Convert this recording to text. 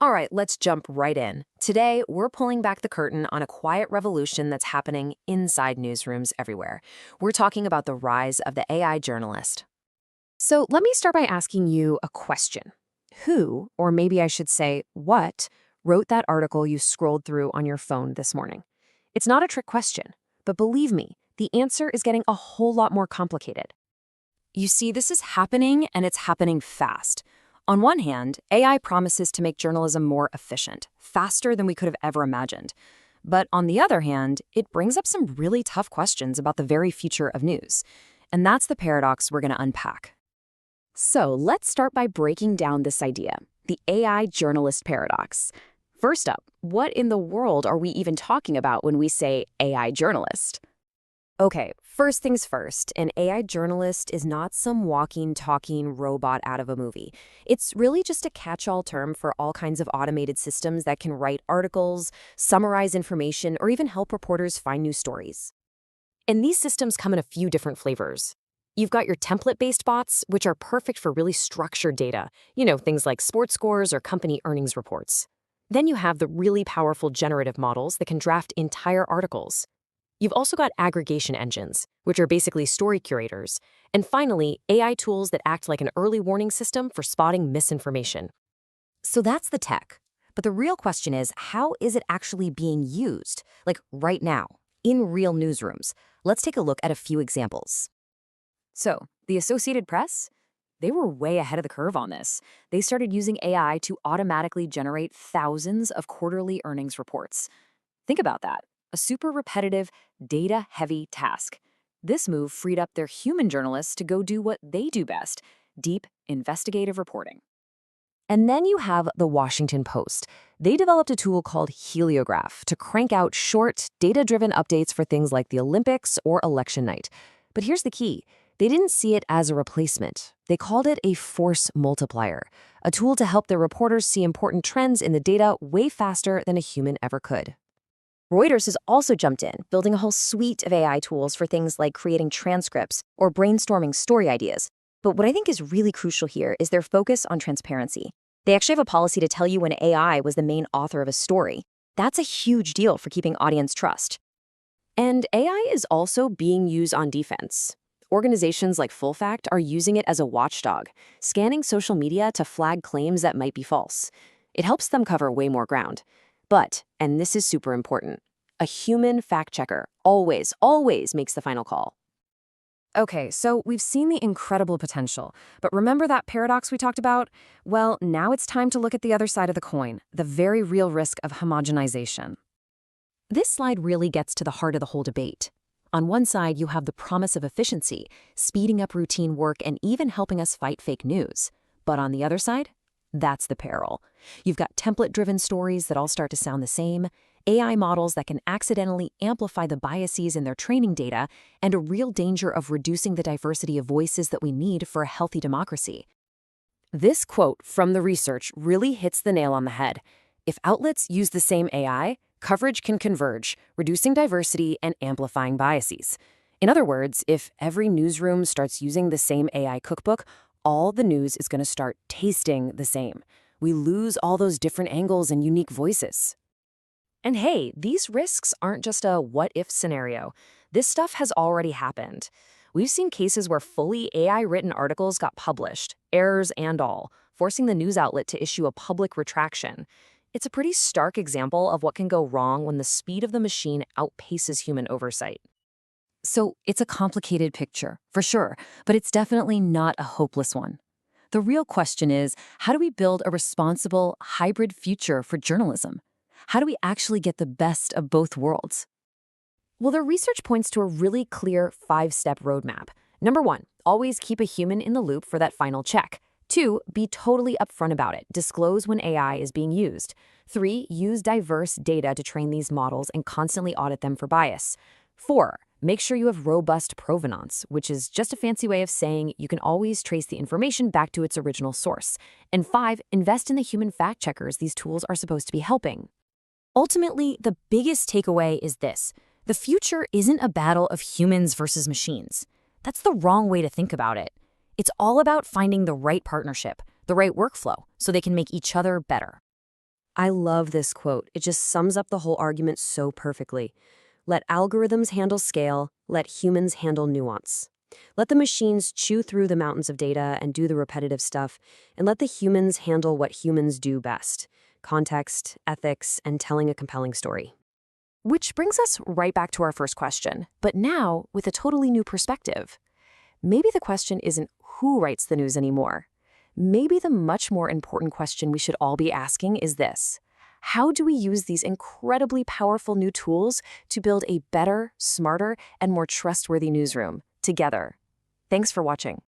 All right, let's jump right in. Today, we're pulling back the curtain on a quiet revolution that's happening inside newsrooms everywhere. We're talking about the rise of the AI journalist. So let me start by asking you a question. Who, or maybe I should say, what, wrote that article you scrolled through on your phone this morning? It's not a trick question, but believe me, the answer is getting a whole lot more complicated. You see, this is happening, and it's happening fast. On one hand, AI promises to make journalism more efficient, faster than we could have ever imagined. But on the other hand, it brings up some really tough questions about the very future of news. And that's the paradox we're going to unpack. So let's start by breaking down this idea, the AI journalist paradox. First up, what in the world are we even talking about when we say AI journalist? Okay, first things first, an AI journalist is not some walking, talking robot out of a movie. It's really just a catch-all term for all kinds of automated systems that can write articles, summarize information, or even help reporters find new stories. And these systems come in a few different flavors. You've got your template-based bots, which are perfect for really structured data, things like sports scores or company earnings reports. Then you have the really powerful generative models that can draft entire articles. You've also got aggregation engines, which are basically story curators. And finally, AI tools that act like an early warning system for spotting misinformation. So that's the tech. But the real question is, how is it actually being used? Like right now, in real newsrooms. Let's take a look at a few examples. So, the Associated Press? They were way ahead of the curve on this. They started using AI to automatically generate thousands of quarterly earnings reports. Think about that. A super repetitive, data-heavy task. This move freed up their human journalists to go do what they do best, deep, investigative reporting. And then you have the Washington Post. They developed a tool called Heliograph to crank out short, data-driven updates for things like the Olympics or election night. But here's the key. They didn't see it as a replacement. They called it a force multiplier, a tool to help their reporters see important trends in the data way faster than a human ever could. Reuters has also jumped in, building a whole suite of AI tools for things like creating transcripts or brainstorming story ideas. But what I think is really crucial here is their focus on transparency. They actually have a policy to tell you when AI was the main author of a story. That's a huge deal for keeping audience trust. And AI is also being used on defense. Organizations like FullFact are using it as a watchdog, scanning social media to flag claims that might be false. It helps them cover way more ground. But, and this is super important, a human fact-checker always makes the final call. Okay, so we've seen the incredible potential, but remember that paradox we talked about? Well, now it's time to look at the other side of the coin, the very real risk of homogenization. This slide really gets to the heart of the whole debate. On one side, you have the promise of efficiency, speeding up routine work and even helping us fight fake news. But on the other side, that's the peril. You've got template-driven stories that all start to sound the same, AI models that can accidentally amplify the biases in their training data, and a real danger of reducing the diversity of voices that we need for a healthy democracy. This quote from the research really hits the nail on the head. If outlets use the same AI, coverage can converge, reducing diversity and amplifying biases. In other words, if every newsroom starts using the same AI cookbook, all the news is going to start tasting the same. We lose all those different angles and unique voices. And hey, these risks aren't just a what-if scenario. This stuff has already happened. We've seen cases where fully AI-written articles got published, errors and all, forcing the news outlet to issue a public retraction. It's a pretty stark example of what can go wrong when the speed of the machine outpaces human oversight. So it's a complicated picture, for sure, but it's definitely not a hopeless one. The real question is, how do we build a responsible, hybrid future for journalism? How do we actually get the best of both worlds? Well, the research points to a really clear 5-step roadmap. Number 1, always keep a human in the loop for that final check. 2, be totally upfront about it. Disclose when AI is being used. 3, use diverse data to train these models and constantly audit them for bias. 4, make sure you have robust provenance, which is just a fancy way of saying you can always trace the information back to its original source. And 5, invest in the human fact-checkers these tools are supposed to be helping. Ultimately, the biggest takeaway is this. The future isn't a battle of humans versus machines. That's the wrong way to think about it. It's all about finding the right partnership, the right workflow, so they can make each other better. I love this quote. It just sums up the whole argument so perfectly. Let algorithms handle scale, let humans handle nuance. Let the machines chew through the mountains of data and do the repetitive stuff, and let the humans handle what humans do best: context, ethics, and telling a compelling story. Which brings us right back to our first question, but now with a totally new perspective. Maybe the question isn't who writes the news anymore. Maybe the much more important question we should all be asking is this: how do we use these incredibly powerful new tools to build a better, smarter, and more trustworthy newsroom together? Thanks for watching.